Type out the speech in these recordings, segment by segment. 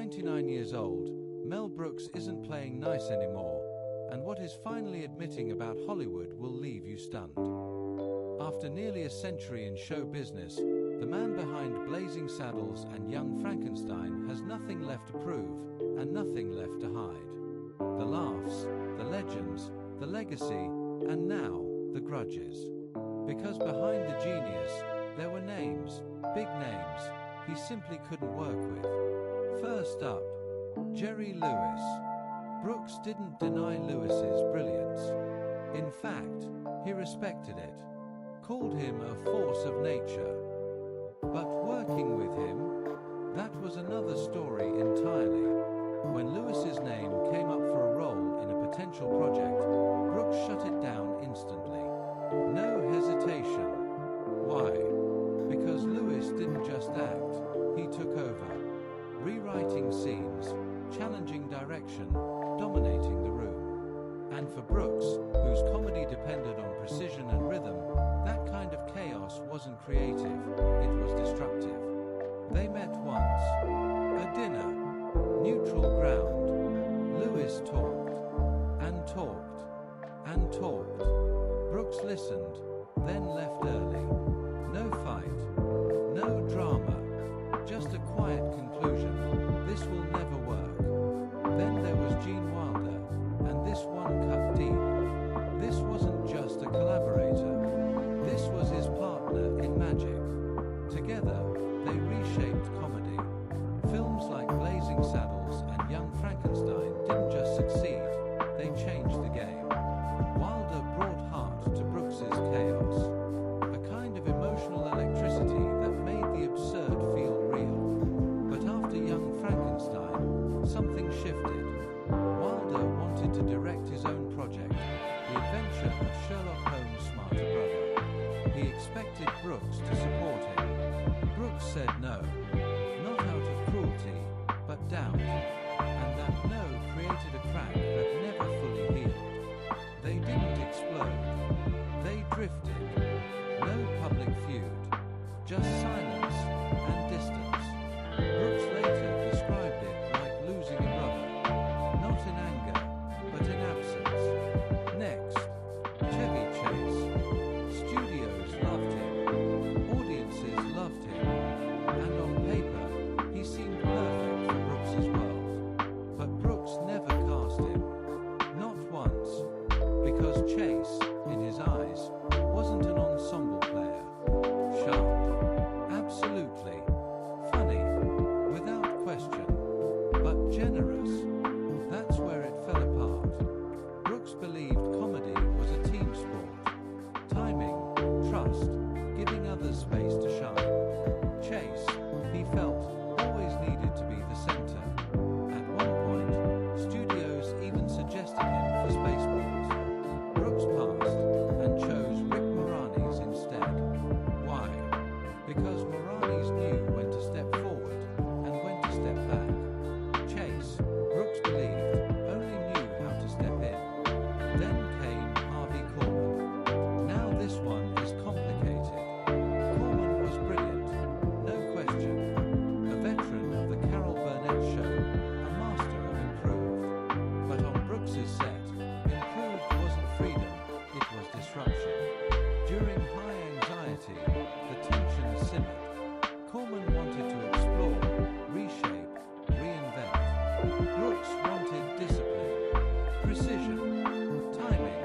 99 years old, Mel Brooks isn't playing nice anymore, and what he's finally admitting about Hollywood will leave you stunned. After nearly a century in show business, the man behind Blazing Saddles and Young Frankenstein has nothing left to prove and nothing left to hide. The laughs, the legends, the legacy, and now the grudges. Because behind the genius, there were names, big names, he simply couldn't work with. First up, Jerry Lewis. Brooks didn't deny Lewis's brilliance. In fact, he respected it, called him a force of nature. But working with him, that was another story entirely. When Lewis's name came up for a role in a potential project, Brooks shut it down instantly. No hesitation. Why? Because Lewis didn't just act, he took over. Rewriting scenes, challenging direction, dominating the room. And for Brooks, whose comedy depended on precision and rhythm, that kind of chaos wasn't creative, it was destructive. They met once. A dinner. Neutral ground. Lewis talked. And talked. And talked. Brooks listened, then left early. No fight. No drama. Just a quiet conclusion. This will never work. Then there was Gene Wilder, and this one cut deep. This wasn't just a collaborator. This was his partner in magic. Together, they reshaped comedy. Films like Blazing Saddles and Young Frankenstein didn't just succeed, they changed the game. Wilder brought heart to Brooks's chaos. A kind of emotional electricity that made the absurd feel real. But after Young Frankenstein, something shifted. Wilder wanted to direct his own project, the adventure of Sherlock Holmes' smarter brother. He expected Brooks to support him. Brooks said no, not out of cruelty, but doubt. And that no created a crack that never fully healed. They didn't explode. They drifted. No public feud. Just silence and distance. Brooks later described it like losing a brother. Not in anger, but in absence. Next, Chevy Chase. Studios loved him. Audiences loved him. And on paper, he seemed perfect for Brooks's world. But Brooks never cast him. Not once. Because Chase, in his eyes, wasn't an ensemble player. Sharp. Absolutely. Funny. Without question. But generous. That's where it fell apart. Brooks believed comedy was a team sport. Timing, trust, giving others space to shine. Chase, he felt, always needed to be the center. At one point, studios even suggested him for Spaceballs. Brooks passed and chose Rick Moranis instead. Why? Because Moranis knew when to step forward and when to step back. Chase, Brooks believed, only knew how to step in. Then came Harvey Korman. Now this one is complicated. Korman was brilliant, no question. A veteran of the Carl Reiner show, a master of improv. But on Brooks's set, improved wasn't freedom, it was disruption. During high anxiety, the tension simmered. Korman wanted to explore, reshape, reinvent. Brooks wanted discipline, precision, timing.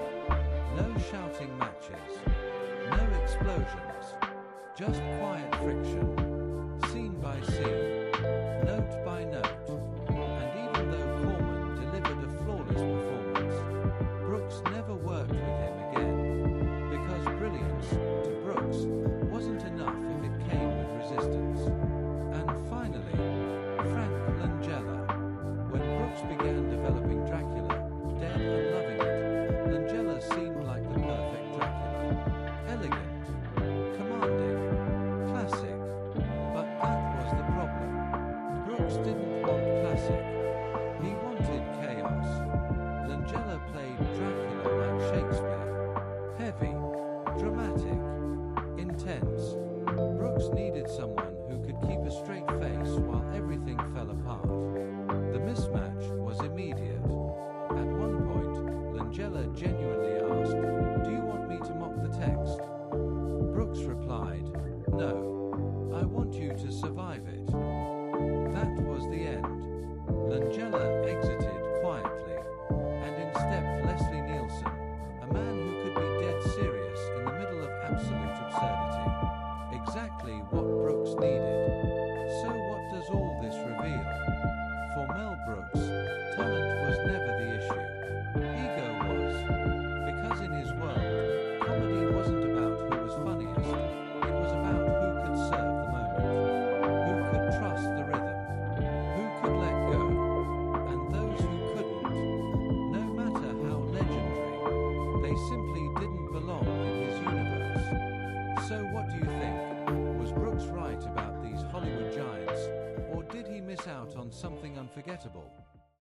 No shouting matches, no explosions, just quiet friction, scene by scene, note by note. And even though Korman delivered a flawless performance, Brooks never worked with him again. Because brilliance, to Brooks, wasn't enough if it came with resistance. And finally, Frank Langella. When Brooks began developing Dracula, dead and loving it, Langella seemed like the perfect Dracula. Elegant, commanding, classic. But that was the problem. Brooks didn't want classic. He wanted chaos. Langella played Dracula like Shakespeare. Heavy, dramatic, intense. Brooks needed someone who could keep a straight face while everything fell apart. that was the end. Langella exited quietly, and in stepped Leslie Nielsen, a man who could be dead serious in the middle of absolute absurdity. Exactly what Brooks needed. So what does all this reveal? For Mel Brooks, talent was never the issue. Ego was. Because in his world, comedy wasn't about who was funniest, it was about who could serve the moment, who could trust the rhythm, who could let go, and those who couldn't, no matter how legendary, they simply didn't belong in his universe. So what do you think? Was Brooks right about these Hollywood giants, or did he miss out on something unforgettable?